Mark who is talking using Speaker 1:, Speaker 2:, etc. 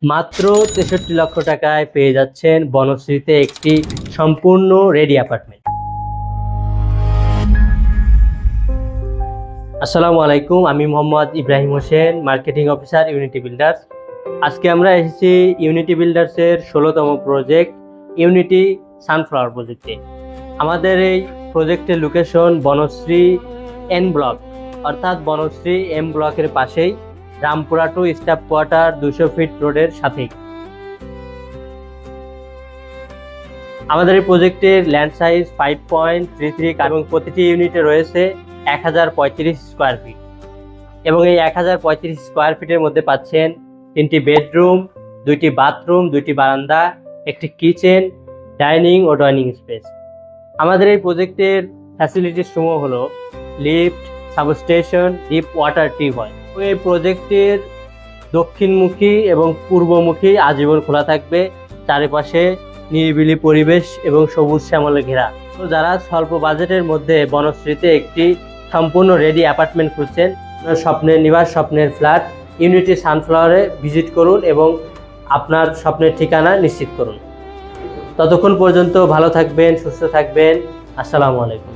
Speaker 1: মাত্র ৬৩ লক্ষ টাকায় পেয়ে যাচ্ছেন বনশ্রীতে একটি সম্পূর্ণ রেডি অ্যাপার্টমেন্ট। আসসালামু আলাইকুম, আমি Mohammad Ibrahim Hossain, marketing officer, unity builders. আজকে আমরা এসেছি ইউনিটি বিল্ডার্সের ১৬তম প্রজেক্ট ইউনিটি সানফ্লাওয়ার প্রজেক্টে। আমাদের এই প্রজেক্টের লোকেশন বনশ্রী এন ব্লক, অর্থাৎ বনশ্রী এম ব্লকের পাশেই, Rampura to staff quarter ২০০ feet রোডের সাথেই। আমাদের এই প্রজেক্টের ল্যান্ড সাইজ 5.33 এবং প্রতিটি ইউনিটে রয়েছে ১০৩৫ স্কোয়ার ফিট, এবং এই ১০৩৫ স্কোয়ার ফিটের মধ্যে পাচ্ছেন ৩টি বেডরুম, ২টি বাথরুম, ২টি বারান্দা, একটি কিচেন, ডাইনিং ও ডাইনিং স্পেস। আমাদের এই প্রজেক্টের ফ্যাসিলিটিস সমূহ হলো lift, substation, deep water tubewell. এই প্রজেক্টের দক্ষিণমুখী এবং পূর্বমুখী আজীবন খোলা থাকবে, চারিপাশে নিরিবিলি পরিবেশ এবং সবুজ শ্যামলে ঘেরা। তো যারা স্বল্প বাজেটের মধ্যে বনশ্রীতে একটি সম্পূর্ণ রেডি অ্যাপার্টমেন্ট খুঁজছেন, স্বপ্নের নিবাস, স্বপ্নের ফ্ল্যাট, ইউনিটি সানফ্লাওয়ারে ভিজিট করুন এবং আপনার স্বপ্নের ঠিকানা নিশ্চিত করুন। ততক্ষণ পর্যন্ত ভালো থাকবেন, সুস্থ থাকবেন। আসসালামু আলাইকুম।